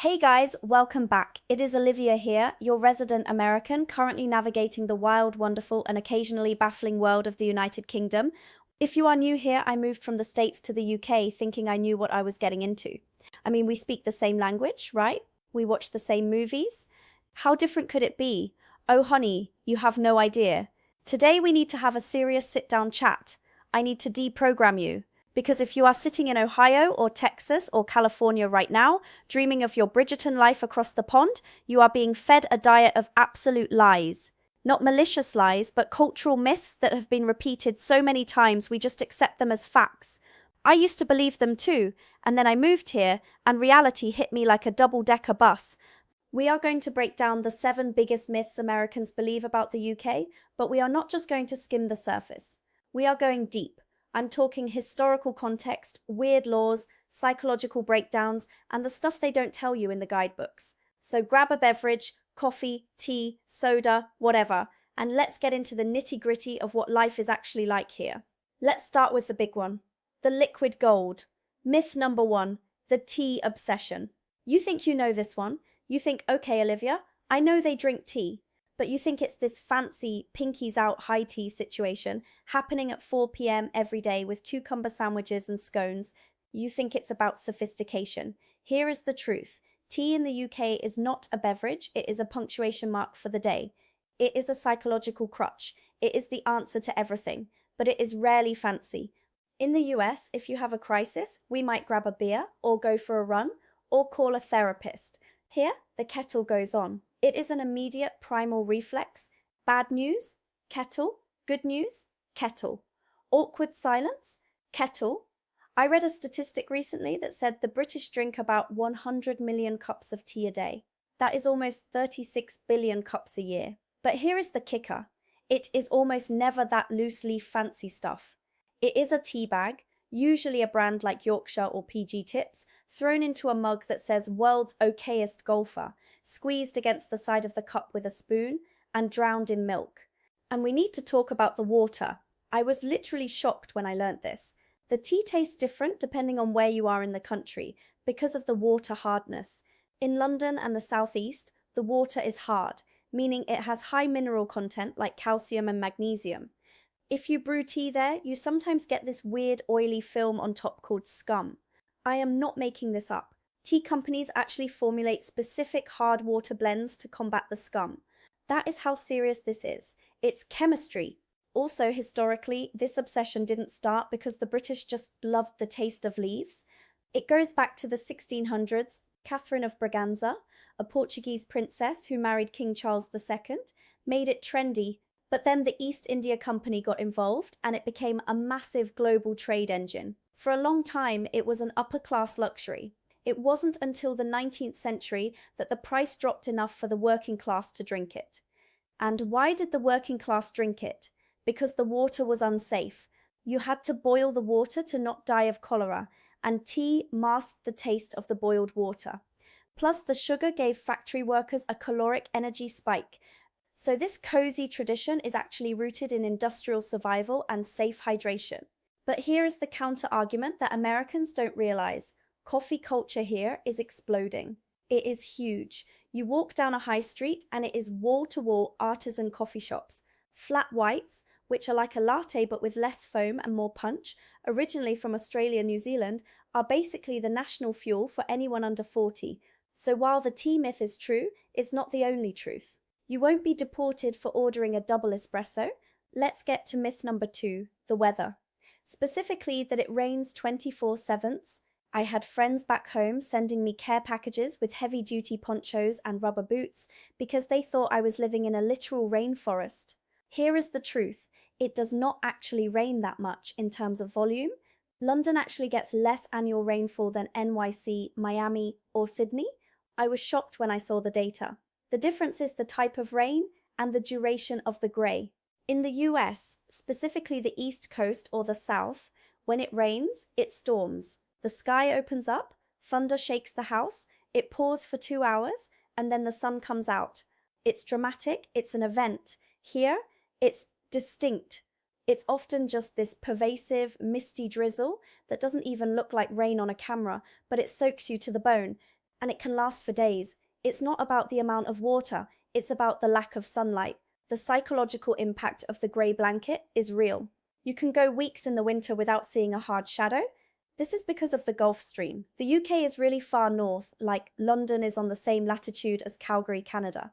Hey guys, welcome back. It is Olivia here, your resident American, currently navigating the wild, wonderful, and occasionally baffling world of the United Kingdom. If you are new here, I moved from the States to the UK thinking I knew what I was getting into. I mean, we speak the same language, right? We watch the same movies. How different could it be? Oh, honey, you have no idea. Today we need to have a serious sit-down chat. I need to deprogram you. Because if you are sitting in Ohio or Texas or California right now, dreaming of your Bridgerton life across the pond, you are being fed a diet of absolute lies. Not malicious lies, but cultural myths that have been repeated so many times we just accept them as facts. I used to believe them too, and then I moved here, and reality hit me like a double-decker bus. We are going to break down the 7 biggest myths Americans believe about the UK, but we are not just going to skim the surface. We are going deep. I'm talking historical context, weird laws, psychological breakdowns, and the stuff they don't tell you in the guidebooks. So grab a beverage, coffee, tea, soda, whatever, and let's get into the nitty-gritty of what life is actually like here. Let's start with the big one. The liquid gold. Myth number 1, the tea obsession. You think you know this one. You think, okay, Olivia, I know they drink tea. But you think it's this fancy pinkies out high tea situation happening at 4 p.m. every day with cucumber sandwiches and scones. You think it's about sophistication. Here is the truth. Tea in the UK is not a beverage, it is a punctuation mark for the day. It is a psychological crutch. It is the answer to everything, but it is rarely fancy. In the US, if you have a crisis, we might grab a beer or go for a run or call a therapist. Here, the kettle goes on. It is an immediate primal reflex. Bad news, kettle. Good news, kettle. Awkward silence, kettle. I read a statistic recently that said the British drink about 100 million cups of tea a day. That is almost 36 billion cups a year. But here is the kicker. It is almost never that loose leaf fancy stuff. It is a tea bag, usually a brand like Yorkshire or PG Tips, thrown into a mug that says world's okayest golfer, squeezed against the side of the cup with a spoon, and drowned in milk. And we need to talk about the water. I was literally shocked when I learnt this. The tea tastes different depending on where you are in the country, because of the water hardness. In London and the southeast, the water is hard, meaning it has high mineral content like calcium and magnesium. If you brew tea there, you sometimes get this weird oily film on top called scum. I am not making this up. Tea companies actually formulate specific hard water blends to combat the scum. That is how serious this is. It's chemistry. Also, historically, this obsession didn't start because the British just loved the taste of leaves. It goes back to the 1600s. Catherine of Braganza, a Portuguese princess who married King Charles II, made it trendy, but then the East India Company got involved and it became a massive global trade engine. For a long time, it was an upper-class luxury. It wasn't until the 19th century that the price dropped enough for the working class to drink it. And why did the working class drink it? Because the water was unsafe. You had to boil the water to not die of cholera, and tea masked the taste of the boiled water. Plus, the sugar gave factory workers a caloric energy spike. So this cozy tradition is actually rooted in industrial survival and safe hydration. But here is the counter-argument that Americans don't realize. Coffee culture here is exploding. It is huge. You walk down a high street and it is wall-to-wall artisan coffee shops. Flat whites, which are like a latte but with less foam and more punch, originally from Australia, New Zealand, are basically the national fuel for anyone under 40. So while the tea myth is true, it's not the only truth. You won't be deported for ordering a double espresso. Let's get to myth number 2, the weather. Specifically that it rains 24/7. I had friends back home sending me care packages with heavy-duty ponchos and rubber boots because they thought I was living in a literal rainforest. Here is the truth. It does not actually rain that much in terms of volume. London actually gets less annual rainfall than NYC, Miami, or Sydney. I was shocked when I saw the data. The difference is the type of rain and the duration of the grey. In the US, specifically the East Coast or the South, when it rains, it storms. The sky opens up, thunder shakes the house, it pours for 2 hours, and then the sun comes out. It's dramatic, it's an event. Here, it's distinct. It's often just this pervasive, misty drizzle that doesn't even look like rain on a camera, but it soaks you to the bone. and it can last for days. It's not about the amount of water, it's about the lack of sunlight. The psychological impact of the grey blanket is real. You can go weeks in the winter without seeing a hard shadow. This is because of the Gulf Stream. The UK is really far north, like London is on the same latitude as Calgary, Canada.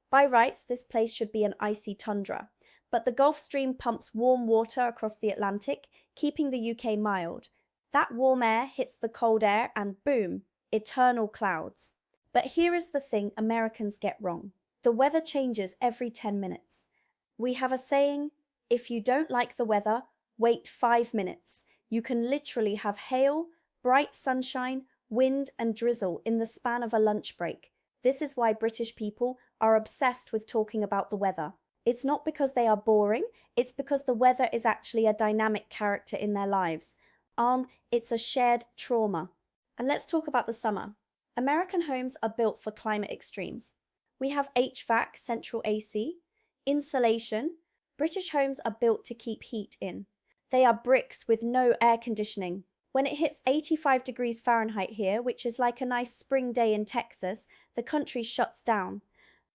By rights, this place should be an icy tundra, but the Gulf Stream pumps warm water across the Atlantic, keeping the UK mild. That warm air hits the cold air and boom, eternal clouds. But here is the thing Americans get wrong. The weather changes every 10 minutes. We have a saying, if you don't like the weather, wait 5 minutes. You can literally have hail, bright sunshine, wind, and drizzle in the span of a lunch break. This is why British people are obsessed with talking about the weather. It's not because they are boring, it's because the weather is actually a dynamic character in their lives. It's a shared trauma. And let's talk about the summer. American homes are built for climate extremes. We have HVAC, central AC, insulation. British homes are built to keep heat in. They are bricks with no air conditioning. When it hits 85 degrees Fahrenheit here, which is like a nice spring day in Texas, the country shuts down.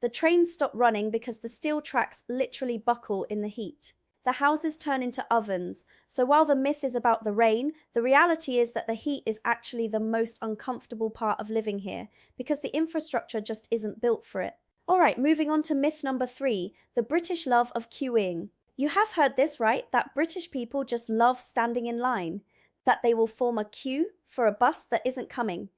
The trains stop running because the steel tracks literally buckle in the heat. The houses turn into ovens, so while the myth is about the rain, the reality is that the heat is actually the most uncomfortable part of living here, because the infrastructure just isn't built for it. Alright, moving on to myth number 3, the British love of queuing. You have heard this, right? That British people just love standing in line. That they will form a queue for a bus that isn't coming.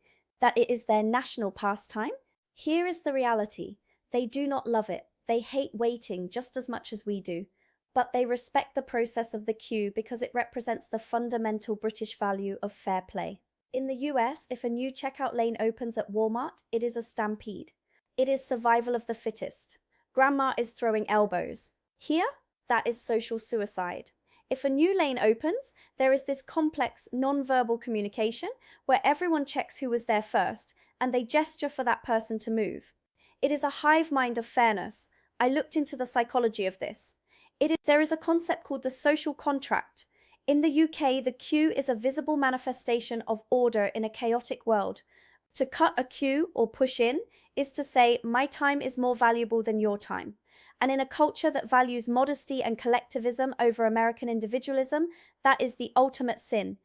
That it is their national pastime. Here is the reality. They do not love it. They hate waiting just as much as we do. But they respect the process of the queue because it represents the fundamental British value of fair play. In the US, if a new checkout lane opens at Walmart, it is a stampede. It is survival of the fittest. Grandma is throwing elbows. Here, that is social suicide. If a new lane opens, there is this complex non-verbal communication where everyone checks who was there first and they gesture for that person to move. It is a hive mind of fairness. I looked into the psychology of this. There is a concept called the social contract. In the UK, the queue is a visible manifestation of order in a chaotic world. To cut a queue or push in is to say, my time is more valuable than your time. And in a culture that values modesty and collectivism over American individualism, that is the ultimate sin.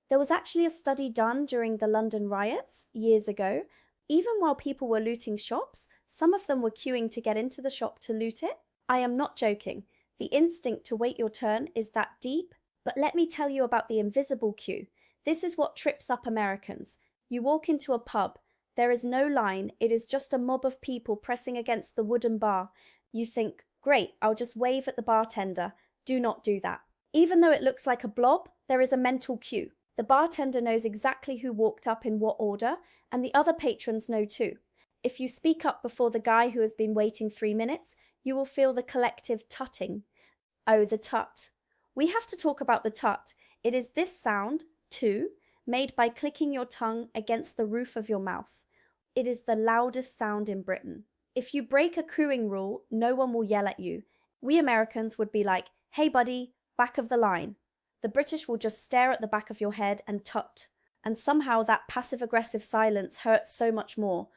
There was actually a study done during the London riots years ago. Even while people were looting shops, some of them were queuing to get into the shop to loot it. I am not joking. The instinct to wait your turn is that deep. But let me tell you about the invisible queue. This is what trips up Americans. You walk into a pub. There is no line. It is just a mob of people pressing against the wooden bar. You think, great, I'll just wave at the bartender. Do not do that. Even though it looks like a blob, there is a mental cue. The bartender knows exactly who walked up in what order, and the other patrons know too. If you speak up before the guy who has been waiting 3 minutes, you will feel the collective tutting. Oh, the tut. We have to talk about the tut. It is this sound, too, made by clicking your tongue against the roof of your mouth. It is the loudest sound in Britain. If you break a crewing rule, no one will yell at you. We Americans would be like, hey buddy, back of the line. The British will just stare at the back of your head and tut. And somehow that passive-aggressive silence hurts so much more.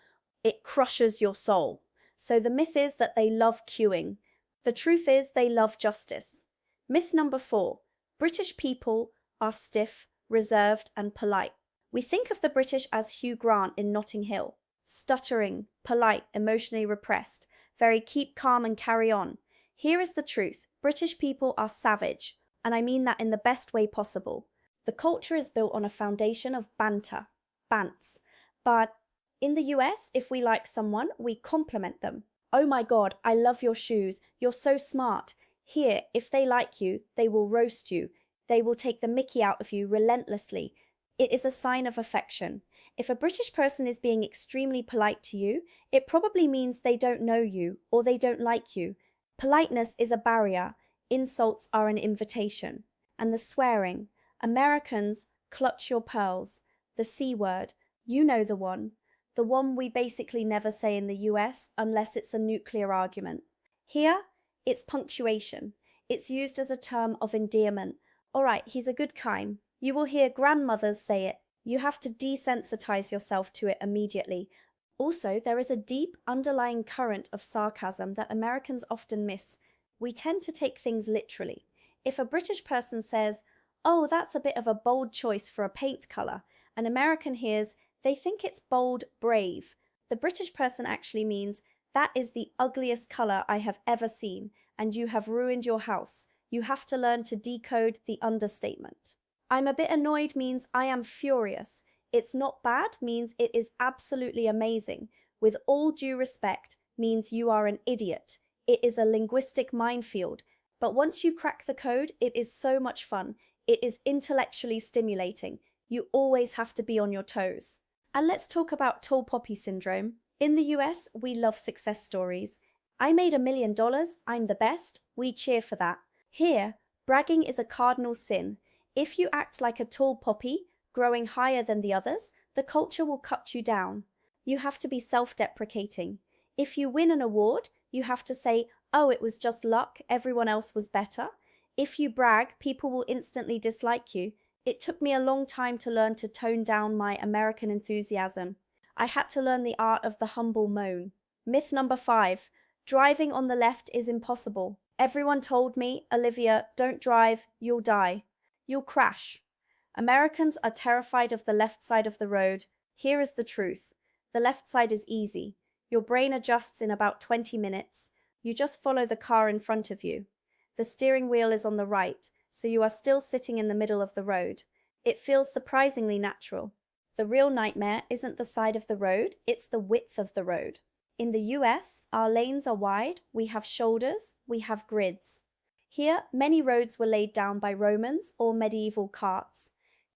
It crushes your soul. So the myth is that they love queuing. The truth is they love justice. Myth number 4. British people are stiff, reserved, and polite. We think of the British as Hugh Grant in Notting Hill. Stuttering, polite, emotionally repressed, very keep calm and carry on. Here is the truth. British people are savage, and I mean that in the best way possible. The culture is built on a foundation of banter, bants. But in the US, if we like someone, we compliment them. Oh my God, I love your shoes. You're so smart. Here, if they like you, they will roast you. They will take the mickey out of you relentlessly. It is a sign of affection. If a British person is being extremely polite to you, it probably means they don't know you or they don't like you. Politeness is a barrier. Insults are an invitation. And the swearing. Americans clutch your pearls. The C word. You know the one. The one we basically never say in the US unless it's a nuclear argument. Here, it's punctuation. It's used as a term of endearment. All right, he's a good kind. You will hear grandmothers say it. You have to desensitize yourself to it immediately. Also, there is a deep underlying current of sarcasm that Americans often miss. We tend to take things literally. If a British person says, "Oh, that's a bit of a bold choice for a paint color," an American hears, they think it's bold, brave. The British person actually means, "That is the ugliest color I have ever seen, and you have ruined your house." You have to learn to decode the understatement. "I'm a bit annoyed" means "I am furious." "It's not bad" means "it is absolutely amazing." "With all due respect" means "you are an idiot." It is a linguistic minefield, but once you crack the code, it is so much fun. It is intellectually stimulating. You always have to be on your toes. And let's talk about tall poppy syndrome. In the US, we love success stories. "I made $1 million, I'm the best," we cheer for that. Here, bragging is a cardinal sin. If you act like a tall poppy, growing higher than the others, the culture will cut you down. You have to be self-deprecating. If you win an award, you have to say, "Oh, it was just luck, everyone else was better." If you brag, people will instantly dislike you. It took me a long time to learn to tone down my American enthusiasm. I had to learn the art of the humble moan. Myth number 5. Driving on the left is impossible. Everyone told me, "Olivia, don't drive, you'll die. You'll crash." Americans are terrified of the left side of the road. Here is the truth. The left side is easy. Your brain adjusts in about 20 minutes. You just follow the car in front of you. The steering wheel is on the right, so you are still sitting in the middle of the road. It feels surprisingly natural. The real nightmare isn't the side of the road, it's the width of the road. In the US, our lanes are wide, we have shoulders, we have grids. Here, many roads were laid down by Romans or medieval carts.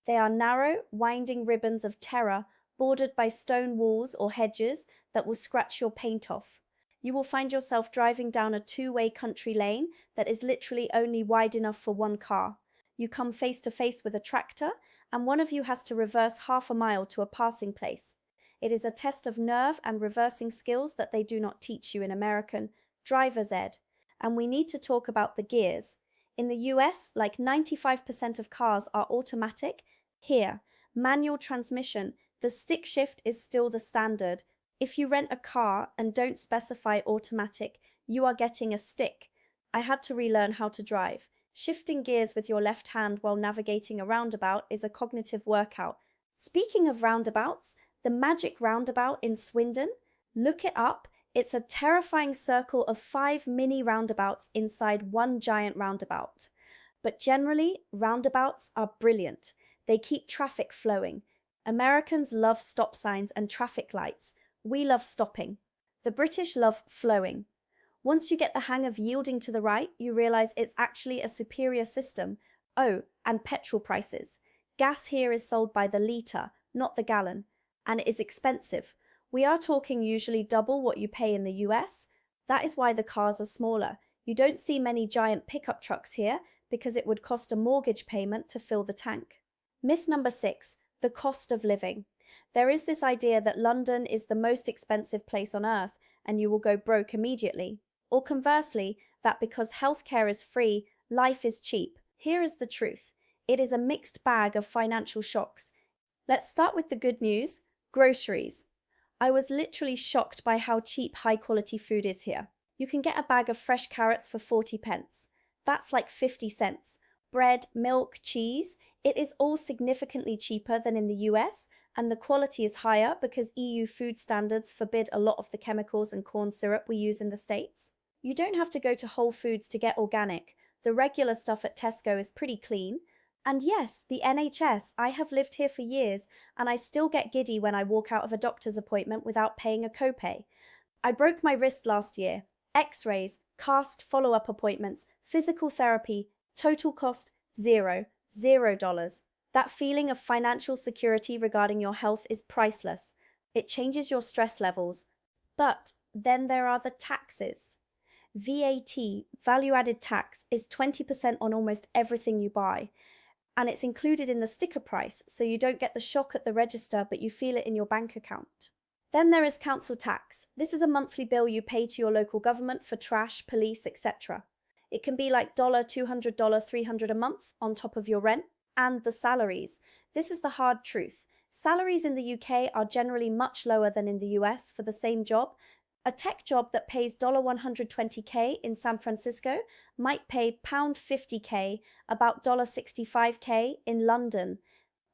They are narrow, winding ribbons of terror bordered by stone walls or hedges that will scratch your paint off. You will find yourself driving down a two-way country lane that is literally only wide enough for one car. You come face to face with a tractor, and one of you has to reverse half a mile to a passing place. It is a test of nerve and reversing skills that they do not teach you in American driver's ed. And we need to talk about the gears. In the US, like 95% of cars are automatic. Here, manual transmission, the stick shift is still the standard. If you rent a car and don't specify automatic, you are getting a stick. I had to relearn how to drive. Shifting gears with your left hand while navigating a roundabout is a cognitive workout. Speaking of roundabouts, the magic roundabout in Swindon, look it up. It's a terrifying circle of 5 mini roundabouts inside one giant roundabout. But generally, roundabouts are brilliant. They keep traffic flowing. Americans love stop signs and traffic lights. We love stopping. The British love flowing. Once you get the hang of yielding to the right, you realize it's actually a superior system. Oh, and petrol prices. Gas here is sold by the litre, not the gallon, and it is expensive. We are talking usually double what you pay in the US. That is why the cars are smaller. You don't see many giant pickup trucks here because it would cost a mortgage payment to fill the tank. Myth number 6, the cost of living. There is this idea that London is the most expensive place on earth and you will go broke immediately. Or conversely, that because healthcare is free, life is cheap. Here is the truth. It is a mixed bag of financial shocks. Let's start with the good news, groceries. I was literally shocked by how cheap high-quality food is here. You can get a bag of fresh carrots for 40 pence. That's like 50 cents. Bread, milk, cheese, it is all significantly cheaper than in the US, and the quality is higher because EU food standards forbid a lot of the chemicals and corn syrup we use in the States. You don't have to go to Whole Foods to get organic. The regular stuff at Tesco is pretty clean. And yes, the NHS, I have lived here for years, and I still get giddy when I walk out of a doctor's appointment without paying a copay. I broke my wrist last year. X-rays, cast follow-up appointments, physical therapy, total cost $0. That feeling of financial security regarding your health is priceless. It changes your stress levels. But then there are the taxes. VAT, value-added tax, is 20% on almost everything you buy. And it's included in the sticker price, so you don't get the shock at the register, but you feel it in your bank account. Then there is council tax. This is a monthly bill you pay to your local government for trash, police, etc. It can be like $200, $300 a month on top of your rent. And the salaries. This is the hard truth. Salaries in the UK are generally much lower than in the US for the same job. A tech job that pays $120K in San Francisco might pay £50K, about $65K in London.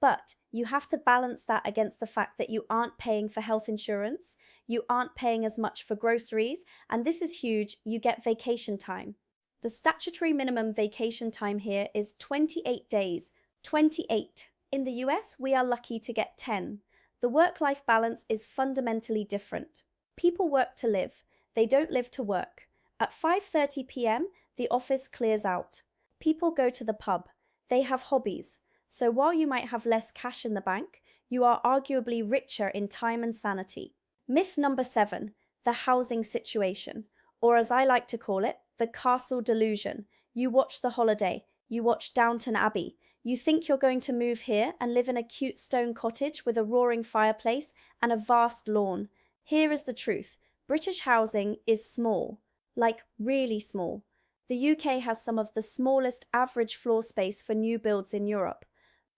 But you have to balance that against the fact that you aren't paying for health insurance, you aren't paying as much for groceries, and this is huge, you get vacation time. The statutory minimum vacation time here is 28 days. 28. In the US, we are lucky to get 10. The work-life balance is fundamentally different. People work to live. They don't live to work. At 5:30 p.m., the office clears out. People go to the pub. They have hobbies. So while you might have less cash in the bank, you are arguably richer in time and sanity. Myth number 7, the housing situation, or as I like to call it, the castle delusion. You watch The Holiday, you watch Downton Abbey, you think you're going to move here and live in a cute stone cottage with a roaring fireplace and a vast lawn. Here is the truth. British housing is small, like really small. The UK has some of the smallest average floor space for new builds in Europe.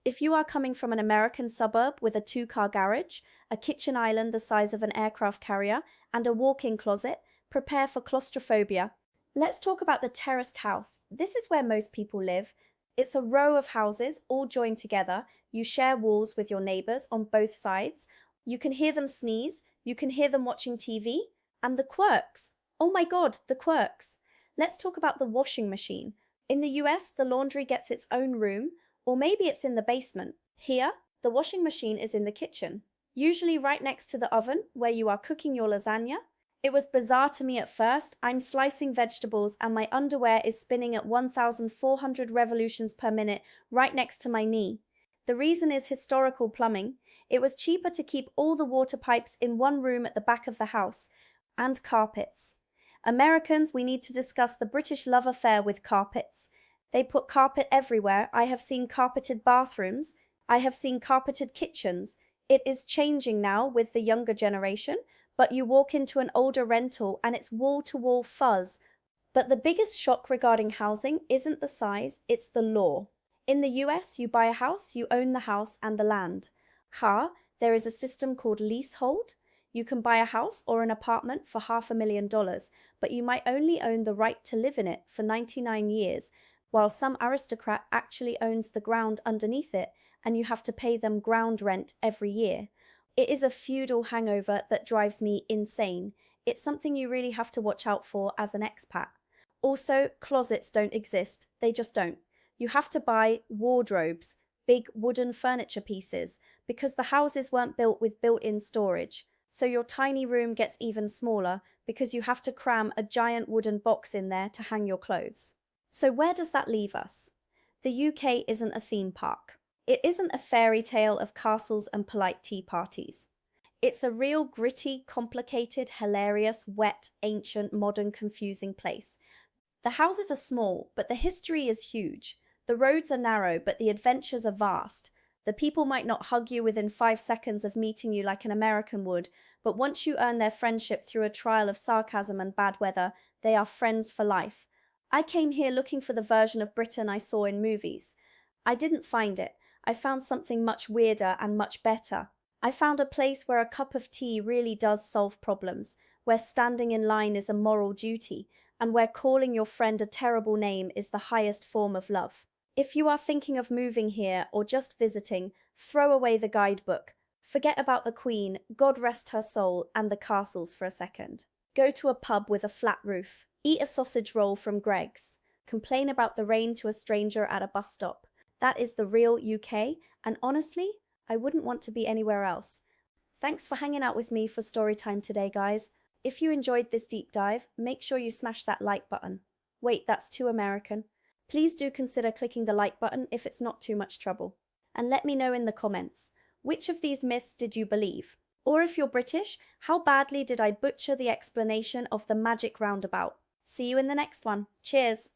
If you are coming from an American suburb with a 2-car garage, a kitchen island the size of an aircraft carrier, and a walk-in closet, prepare for claustrophobia. Let's talk about the terraced house. This is where most people live. It's a row of houses all joined together. You share walls with your neighbors on both sides. You can hear them sneeze. You can hear them watching TV. And the quirks. Oh my God, the quirks. Let's talk about the washing machine. In the US, the laundry gets its own room, or maybe it's in the basement. Here, the washing machine is in the kitchen, usually right next to the oven where you are cooking your lasagna. It was bizarre to me at first. I'm slicing vegetables and my underwear is spinning at 1,400 revolutions per minute right next to my knee. The reason is historical plumbing. It was cheaper to keep all the water pipes in one room at the back of the house. And carpets. Americans, we need to discuss the British love affair with carpets. They put carpet everywhere. I have seen carpeted bathrooms. I have seen carpeted kitchens. It is changing now with the younger generation, but you walk into an older rental and it's wall-to-wall fuzz. But the biggest shock regarding housing isn't the size, it's the law. In the US, you buy a house, you own the house and the land. There is a system called leasehold. You can buy a house or an apartment for $500,000, but you might only own the right to live in it for 99 years, while some aristocrat actually owns the ground underneath it and you have to pay them ground rent every year. It is a feudal hangover that drives me insane. It's something you really have to watch out for as an expat. Also, closets don't exist. They just don't. You have to buy wardrobes, big wooden furniture pieces, because the houses weren't built with built-in storage. So your tiny room gets even smaller because you have to cram a giant wooden box in there to hang your clothes. So where does that leave us? The UK isn't a theme park. It isn't a fairy tale of castles and polite tea parties. It's a real gritty, complicated, hilarious, wet, ancient, modern, confusing place. The houses are small, but the history is huge. The roads are narrow, but the adventures are vast. The people might not hug you within 5 seconds of meeting you like an American would, but once you earn their friendship through a trial of sarcasm and bad weather, they are friends for life. I came here looking for the version of Britain I saw in movies. I didn't find it. I found something much weirder and much better. I found a place where a cup of tea really does solve problems, where standing in line is a moral duty, and where calling your friend a terrible name is the highest form of love. If you are thinking of moving here or just visiting, throw away the guidebook. Forget about the Queen, God rest her soul, and the castles for a second. Go to a pub with a flat roof. Eat a sausage roll from Greg's. Complain about the rain to a stranger at a bus stop. That is the real UK, and honestly, I wouldn't want to be anywhere else. Thanks for hanging out with me for Storytime today, guys. If you enjoyed this deep dive, make sure you smash that like button. Wait, that's too American. Please do consider clicking the like button if it's not too much trouble. And let me know in the comments, which of these myths did you believe? Or if you're British, how badly did I butcher the explanation of the magic roundabout? See you in the next one. Cheers!